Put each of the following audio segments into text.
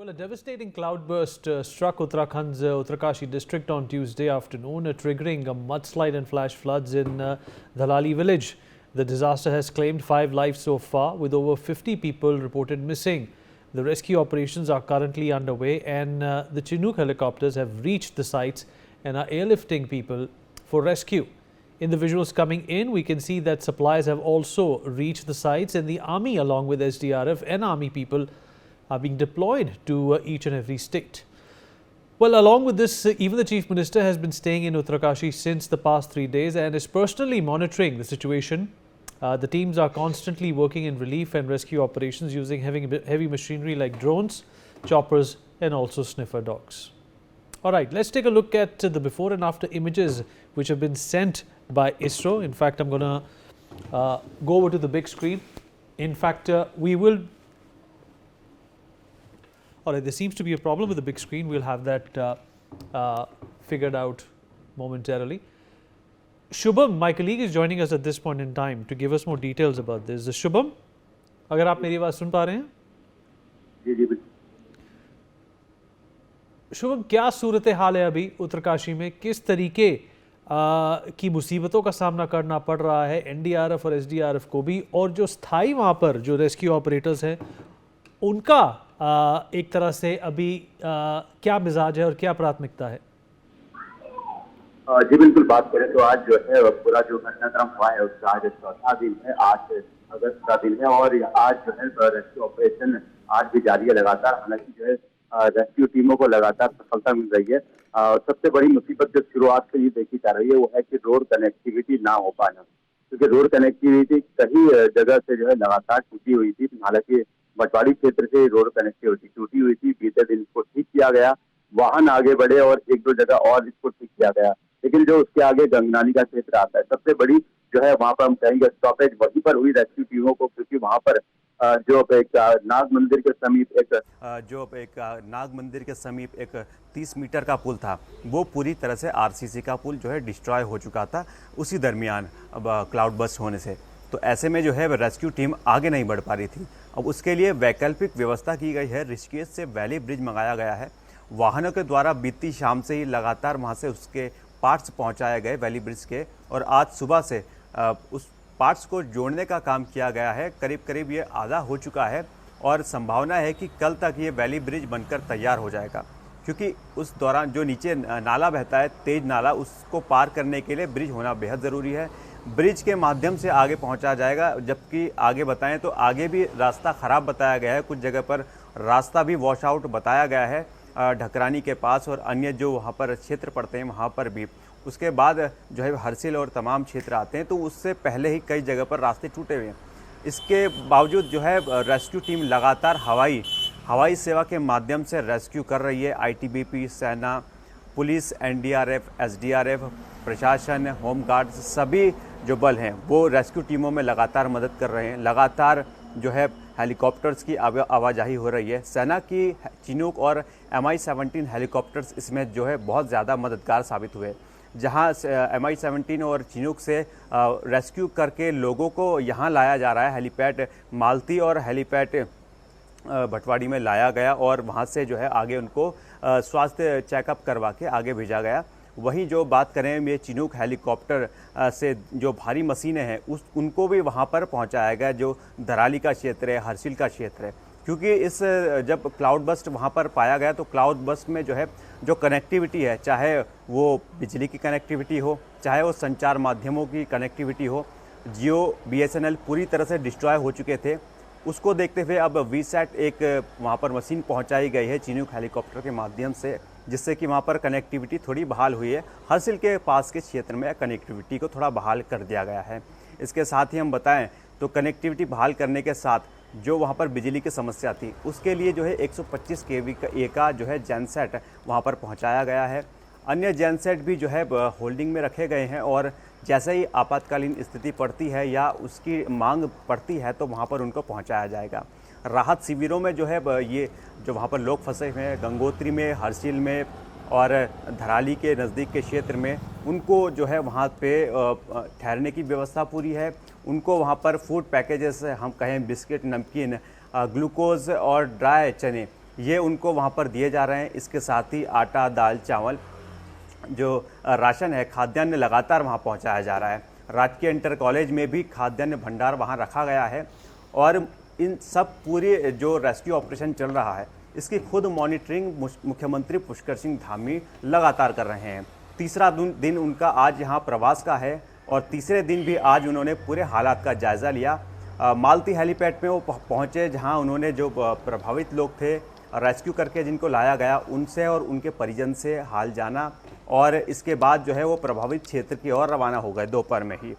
Well, a devastating cloudburst struck Uttarakhand's Uttarkashi district on Tuesday afternoon, triggering a mudslide and flash floods in Dharali village. The disaster has claimed 5 lives so far, with over 50 people reported missing. The rescue operations are currently underway, and the Chinook helicopters have reached the sites and are airlifting people for rescue. In the visuals coming in, we can see that supplies have also reached the sites, and the army, along with SDRF and army people, are being deployed to each and every state. Well, along with this, even the Chief Minister has been staying in Uttarkashi since the past 3 days and is personally monitoring the situation. The teams are constantly working in relief and rescue operations using heavy machinery like drones, choppers and also sniffer dogs. All right, let's take a look at the before and after images which have been sent by ISRO. In fact, I'm going to go over to the big screen. In fact, we will... All right, there seems to be a problem with the big screen. We'll have that figured out momentarily. Shubham, my colleague, is joining us at this point in time to give us more details about this. Shubham, अगर आप मेरी आवाज़ सुन पा रहे हैं? जी जी बिल्कुल। शुभम, क्या सूरत हाल है अभी उत्तरकाशी में? किस तरीके की मुसीबतों का सामना करना पड़ रहा है एनडीआरएफ और एसडीआरएफ को भी, और जो स्थायी वहाँ पर जो रेस्क्यू ऑपरेटर्स हैं उनका एक तरह से अभी क्या मिजाज है और क्या प्राथमिकता है? जी बिल्कुल, बात करें तो आज जो है पूरा जो घटनाक्रम हुआ है उसका आज चौथा दिन है। 8 अगस्त का दिन है और आज जो है रेस्क्यू ऑपरेशन आज भी जारी है लगातार। हालांकि जो है रेस्क्यू टीमों को लगातार सफलता मिल रही है। सबसे बड़ी मुसीबत जो शुरुआत से ये देखी जा रही है वो है कि रोड कनेक्टिविटी ना हो पाना, क्योंकि रोड कनेक्टिविटी कई जगह से जो है लगातार टूटी हुई थी। हालांकि बटवाड़ी क्षेत्र से रोड कनेक्टिविटी टूटी हुई थी, बीते दिन इसको ठीक किया गया, वाहन आगे बढ़े और 1-2 जगह और इसको ठीक किया गया। लेकिन जो उसके आगे गंगनानी का क्षेत्र आता है, सबसे बड़ी जो है वहां पर हम कहेंगे स्टॉपेज वहीं पर हुई रेस्क्यू टीमों को, क्योंकि वहां पर जो एक नाग मंदिर के समीप एक 30 मीटर का पुल था, वो पूरी तरह से आरसीसी का पुल जो है डिस्ट्रॉय हो चुका था उसी दरमियान अब क्लाउड बस्ट होने से। तो ऐसे में जो है रेस्क्यू टीम आगे नहीं बढ़ पा रही थी। अब उसके लिए वैकल्पिक व्यवस्था की गई है। ऋषिकेश से वैली ब्रिज मंगाया गया है। वाहनों के द्वारा बीती शाम से ही लगातार वहाँ से उसके पार्ट्स पहुँचाए गए वैली ब्रिज के, और आज सुबह से उस पार्ट्स को जोड़ने का काम किया गया है। करीब करीब ये आधा हो चुका है और संभावना है कि कल तक ये वैली ब्रिज बनकर तैयार हो जाएगा, क्योंकि उस दौरान जो नीचे नाला बहता है, तेज नाला, उसको पार करने के लिए ब्रिज होना बेहद ज़रूरी है। ब्रिज के माध्यम से आगे पहुंचा जाएगा, जबकि आगे बताएं तो आगे भी रास्ता ख़राब बताया गया है। कुछ जगह पर रास्ता भी वॉश आउट बताया गया है, ढकरानी के पास और अन्य जो वहाँ पर क्षेत्र पड़ते हैं वहाँ पर भी। उसके बाद जो है हरसिल और तमाम क्षेत्र आते हैं, तो उससे पहले ही कई जगह पर रास्ते टूटे हुए हैं। इसके बावजूद जो है रेस्क्यू टीम लगातार हवाई सेवा के माध्यम से रेस्क्यू कर रही है। आईटीबीपी, सेना, पुलिस, एनडीआरएफ, एसडीआरएफ, प्रशासन, होमगार्ड, सभी जो बल हैं वो रेस्क्यू टीमों में लगातार मदद कर रहे हैं। लगातार जो है हेलीकॉप्टर्स की आवाजाही हो रही है। सेना की चिनूक और MI-17 हेलीकॉप्टर्स इसमें जो है बहुत ज़्यादा मददगार साबित हुए। जहां MI-17 और चिनूक से रेस्क्यू करके लोगों को यहाँ लाया जा रहा है। हेलीपैड मालती और हेलीपैड भटवाड़ी में लाया गया और वहाँ से जो है आगे उनको स्वास्थ्य चेकअप करवा के आगे भेजा गया। वहीं जो बात करें ये चिनूक हेलीकॉप्टर से जो भारी मशीनें हैं उनको भी वहाँ पर पहुँचाया गया, जो धराली का क्षेत्र है, हरसिल का क्षेत्र है। क्योंकि जब क्लाउड बस्ट वहाँ पर पाया गया तो क्लाउड बस्ट में जो है जो कनेक्टिविटी है, चाहे वो बिजली की कनेक्टिविटी हो, चाहे वो संचार माध्यमों की कनेक्टिविटी हो, जियो BSNL पूरी तरह से डिस्ट्रॉय हो चुके थे। उसको देखते हुए अब VSAT एक वहाँ पर मशीन पहुँचाई गई है चिनूक हेलीकॉप्टर के माध्यम से, जिससे कि वहाँ पर कनेक्टिविटी थोड़ी बहाल हुई है। हरसिल के पास के क्षेत्र में कनेक्टिविटी को थोड़ा बहाल कर दिया गया है। इसके साथ ही हम बताएं तो कनेक्टिविटी बहाल करने के साथ जो वहाँ पर बिजली की समस्या थी उसके लिए जो है 125 kV का जो है जेनसेट वहाँ पर पहुँचाया गया है। अन्य जेनसेट भी जो है होल्डिंग में रखे गए हैं, और जैसे ही आपातकालीन स्थिति पड़ती है या उसकी मांग पड़ती है तो वहाँ पर उनको पहुँचाया जाएगा। राहत शिविरों में जो है ये जो वहाँ पर लोग फंसे हुए हैं, गंगोत्री में, हरसिल में और धराली के नज़दीक के क्षेत्र में, उनको जो है वहाँ पे ठहरने की व्यवस्था पूरी है। उनको वहाँ पर फूड पैकेजेस, हम कहें बिस्किट, नमकीन, ग्लूकोज और ड्राई चने, ये उनको वहाँ पर दिए जा रहे हैं। इसके साथ ही आटा, दाल, चावल जो राशन है, खाद्यान्न लगातार वहाँ पहुँचाया जा रहा है। राजकीय इंटर कॉलेज में भी खाद्यान्न भंडार वहाँ रखा गया है और इन सब पूरी जो रेस्क्यू ऑपरेशन चल रहा है इसकी खुद मॉनिटरिंग मुख्यमंत्री पुष्कर सिंह धामी लगातार कर रहे हैं। तीसरा दिन उनका आज यहाँ प्रवास का है और तीसरे दिन भी आज उन्होंने पूरे हालात का जायज़ा लिया। मालती हेलीपैड पे वो पहुँचे, जहाँ उन्होंने जो प्रभावित लोग थे रेस्क्यू करके जिनको लाया गया उनसे और उनके परिजन से हाल जाना और इसके बाद जो है वो प्रभावित क्षेत्र की ओर रवाना हो गए दोपहर में ही।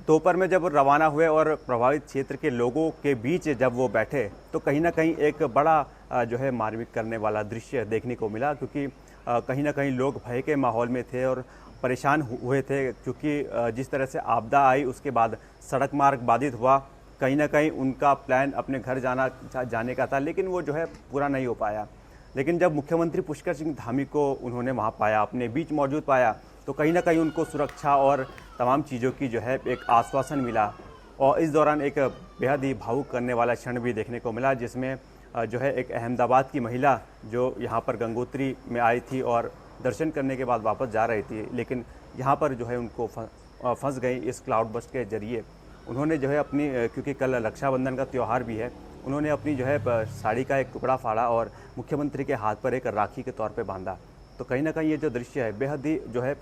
दोपहर में जब रवाना हुए और प्रभावित क्षेत्र के लोगों के बीच जब वो बैठे तो कहीं ना कहीं एक बड़ा जो है मार्मिक करने वाला दृश्य देखने को मिला, क्योंकि कहीं ना कहीं लोग भय के माहौल में थे और परेशान हुए थे, क्योंकि जिस तरह से आपदा आई उसके बाद सड़क मार्ग बाधित हुआ। कहीं ना कहीं उनका प्लान अपने घर जाने का था, लेकिन वो जो है पूरा नहीं हो पाया। लेकिन जब मुख्यमंत्री पुष्कर सिंह धामी को उन्होंने वहाँ पाया, अपने बीच मौजूद पाया, तो कहीं ना कहीं उनको सुरक्षा और तमाम चीज़ों की जो है एक आश्वासन मिला। और इस दौरान एक बेहद ही भावुक करने वाला क्षण भी देखने को मिला, जिसमें जो है एक अहमदाबाद की महिला जो यहाँ पर गंगोत्री में आई थी और दर्शन करने के बाद वापस जा रही थी, लेकिन यहाँ पर जो है उनको फंस गई इस क्लाउड बस्ट के जरिए। उन्होंने जो है अपनी, क्योंकि कल रक्षाबंधन का त्यौहार भी है, उन्होंने अपनी जो है साड़ी का एक टुकड़ा फाड़ा और मुख्यमंत्री के हाथ पर एक राखी के तौर पे बांधा। तो कहीं ना कहीं ये जो दृश्य है बेहद ही जो है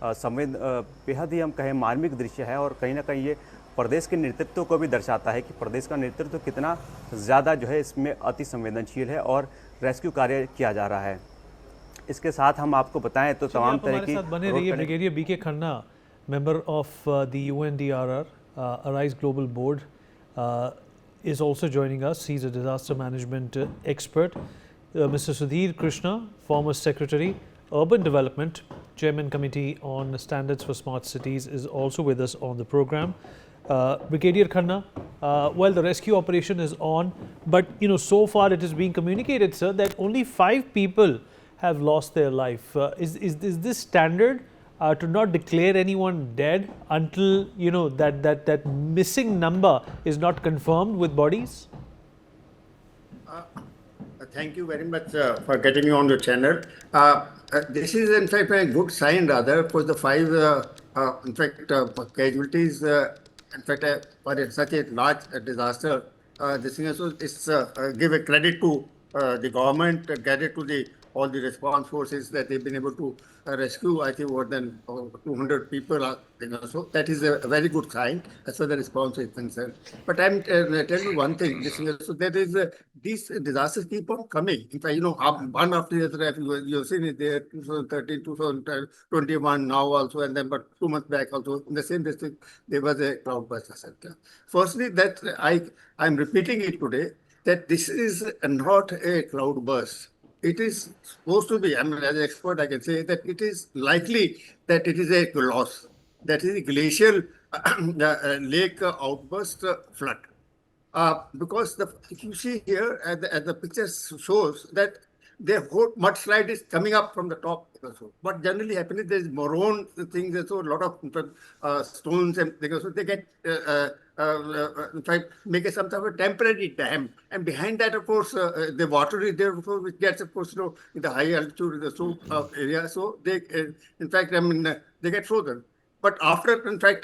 बेहद ही हम कहें मार्मिक दृश्य है और कहीं ना कहीं ये प्रदेश के नेतृत्व को भी दर्शाता है कि प्रदेश का नेतृत्व कितना ज़्यादा जो है इसमें अति संवेदनशील है और रेस्क्यू कार्य किया जा रहा है। इसके साथ हम आपको बताएं तो तमाम तरह की बने रहिए। Brigadier BK Khanna, member of the UNDRR Arise Global Board, is also joining us. He's a disaster management expert. Mr. Sudhir Krishna, former Secretary, Urban Development, Chairman Committee on Standards for Smart Cities, is also with us on the program. Brigadier Khanna, well, the rescue operation is on, but so far it is being communicated, sir, that only 5 people have lost their life. Is this standard to not declare anyone dead until that missing number is not confirmed with bodies? Thank you very much for getting me on the channel. This is in fact a good sign rather for the 5 casualties. In fact, for such a large disaster, this thing also is give a credit to the government, credit to all the response forces that they've been able to rescue, I think, more than 200 people. So that is a very good sign as far as the response is concerned. But I'm telling you one thing, so there is these disasters keep on coming. In fact, one after the other, you've seen it there, 2013, 2021, now also, and then but 2 months back also, in the same district, there was a cloudburst, etc. Firstly, that I'm repeating it today, that this is not a cloudburst. It is supposed to be, I mean, as an expert, I can say that it is likely that it is a loss. That is a glacial lake outburst flood. Because if you see here, as the picture shows, that the whole mudslide is coming up from the top. Also. What generally happens is there is moraine things, so a lot of stones and things. So they get, in fact, make some type of temporary dam. And behind that, of course, the water is there, which gets, of course, in the high altitude, the slope area. So they, in fact, I mean, they get frozen. But after, in fact,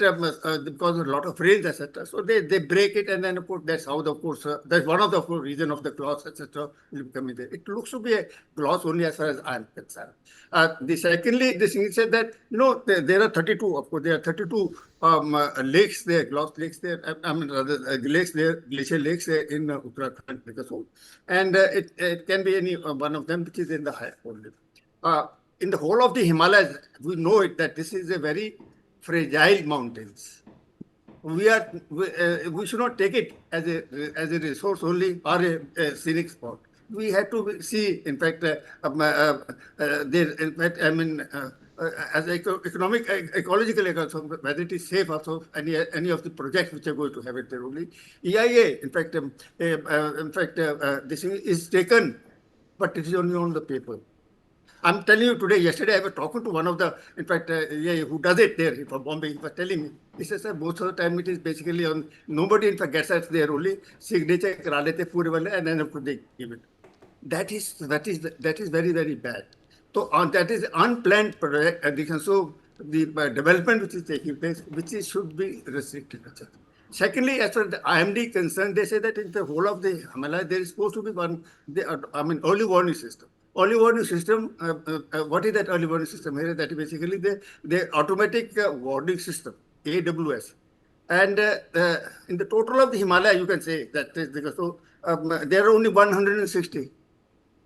because of a lot of rains, etc., so they break it, and then of course that's how that's one of the reason of the gloss, etc. will become there. It looks to be a gloss only as far as I'm concerned. Secondly, this thing said that there are 32. Of course, there are 32 lakes there, gloss lakes there. I mean, rather lakes there, glacial lakes there in Uttarakhand, and it can be any one of them which is in the high only. In the whole of the Himalayas, we know it that this is a very fragile mountains. We should not take it as a resource only or a scenic spot. We have to see, in fact, as economic, ecological, also, whether it is safe also, any of the projects which are going to have it there only. EIA, in fact, this is taken, but it is only on the paper. I'm telling you today, yesterday I was talking to one of the, in fact, who does it there from Bombay. He was telling me, he says, sir, most of the time it is basically on, nobody in fact gets us there only, signature kara lete pure wale, and then they give it. that is very, very bad. So that is unplanned project addiction. So the development which is taking place, should be restricted. Secondly, as far as the IMD concerned, they say that in the whole of the Himalaya, there is supposed to be one, early warning system. Early warning system, what is that early warning system here? That is basically the automatic warning system, AWS. And in the total of the Himalaya, you can say that is because there are only 160.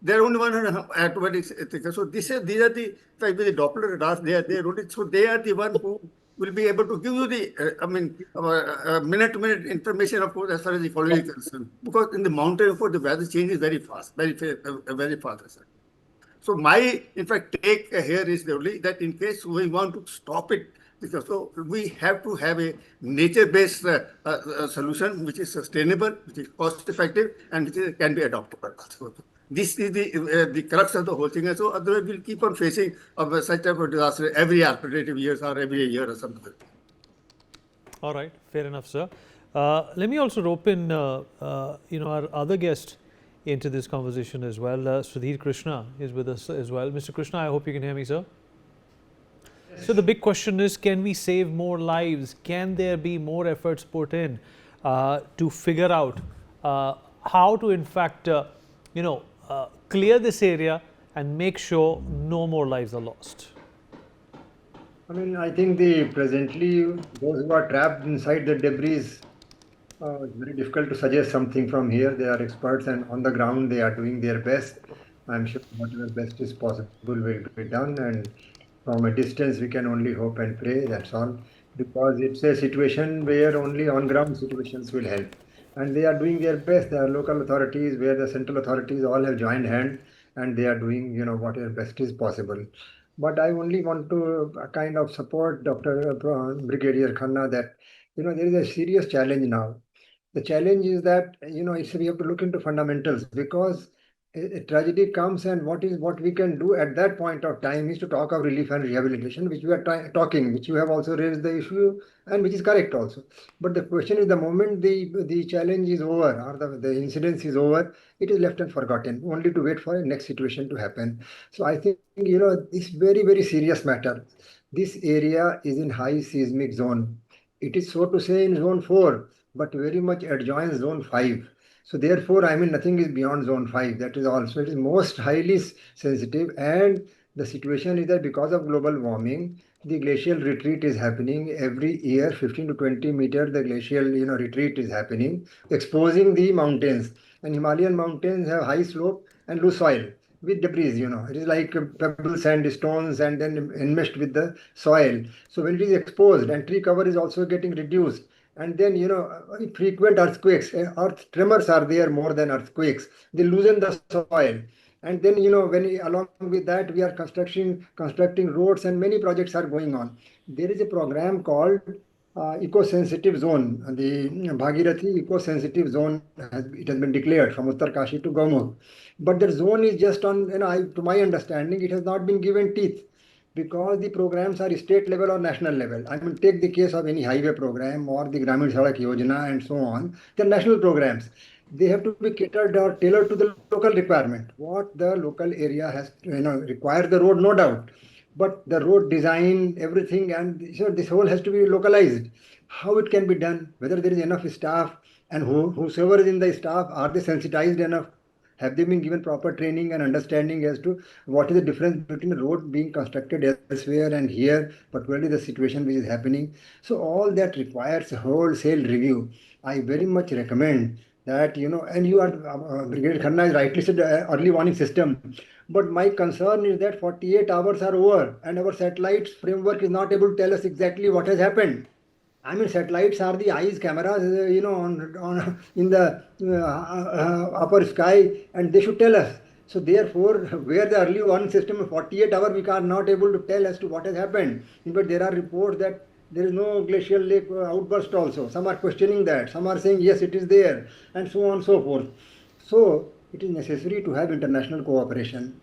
There are only 100 automatic thinkers. So these are the, like with the Doppler radars, they are only, so they are the one who will be able to give you the minute-to-minute information, of course, as far as the following is concerned. Because in the mountain, of course, the weather changes very fast, very fast. So my, in fact, take here is the only that in case we want to stop it, because so we have to have a nature-based solution which is sustainable, which is cost-effective, and which can be adoptable. So this is the crux of the whole thing. And so otherwise we'll keep on facing such type of disaster every alternative years or every year or something. All right, fair enough, sir. Let me also rope in, our other guest into this conversation as well. Sudhir Krishna is with us as well. Mr. Krishna, I hope you can hear me, sir. Yes. So the big question is, can we save more lives? Can there be more efforts put in to figure out how to, in fact, clear this area and make sure no more lives are lost? I think presently those who are trapped inside the debris, it's very difficult to suggest something from here. They are experts and on the ground they are doing their best. I'm sure whatever best is possible will be done, and from a distance we can only hope and pray, that's all. Because it's a situation where only on ground situations will help. And they are doing their best. There are local authorities where the central authorities all have joined hand and they are doing, whatever best is possible. But I only want to kind of support Dr. Brigadier Khanna that, there is a serious challenge now. The challenge is that, we have to look into fundamentals, because a tragedy comes and what we can do at that point of time is to talk of relief and rehabilitation, which we are talking, which you have also raised the issue and which is correct also. But the question is, the moment the challenge is over or the incidence is over, it is left and forgotten, only to wait for a next situation to happen. So I think, it's very, very serious matter. This area is in high seismic zone. It is, so to say, in zone 4, but very much adjoins zone 5. So therefore, nothing is beyond zone 5. That is all. So it is most highly sensitive, and the situation is that because of global warming, the glacial retreat is happening every year. 15 to 20 meter, the glacial retreat is happening, exposing the mountains. And Himalayan mountains have high slope and loose soil with debris. It is like pebbles and stones and then enmeshed with the soil. So when it is exposed, and tree cover is also getting reduced, and then frequent earthquakes, earth tremors are there more than earthquakes. They loosen the soil, and then when along with that we are constructing roads, and many projects are going on. There is a program called eco-sensitive zone. The Bhagirathi eco-sensitive zone has been declared from Uttarkashi to Gaumukh, but the zone is just on, to my understanding, it has not been given teeth, because the programs are state level or national level. Take the case of any highway program or the Gramin Sadak Yojana and so on. They're national programs. They have to be catered or tailored to the local requirement. What the local area has, require the road, no doubt. But the road design, everything, and so this whole has to be localized. How it can be done, whether there is enough staff, and whosoever is in the staff, are they sensitized enough? Have they been given proper training and understanding as to what is the difference between the road being constructed elsewhere and here, particularly the situation which is happening? So all that requires a wholesale review. I very much recommend that, and you are, Brigadier Khanna has rightly said, early warning system. But my concern is that 48 hours are over and our satellite framework is not able to tell us exactly what has happened. Satellites are the eyes, cameras, in the upper sky, and they should tell us. So therefore, where the early warning system, 48 hours, we are not able to tell as to what has happened. In fact, there are reports that there is no glacial lake outburst also. Some are questioning that. Some are saying, yes, it is there, and so on and so forth. So it is necessary to have international cooperation.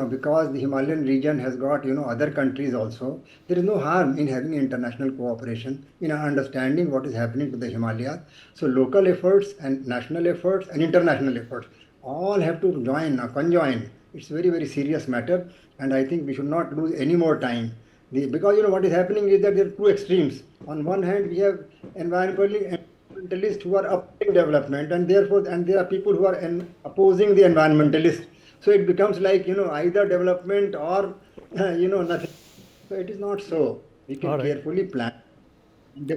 Because the Himalayan region has got, other countries also. There is no harm in having international cooperation, in understanding what is happening to the Himalayas. So local efforts and national efforts and international efforts, all have to join, conjoin. It's very, very serious matter, and I think we should not lose any more time. Because what is happening is that there are two extremes. On one hand, we have environmentalists who are opposing development, and therefore, there are people who are opposing the environmentalists. So it becomes like either development or nothing. So it is not so. We can All right. carefully plan.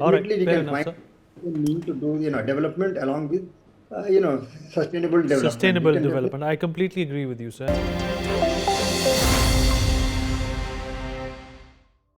All right, Definitely, we fair can enough, find sir. a mean to do development along with sustainable development. We Sustainable can development. I completely agree with you, sir.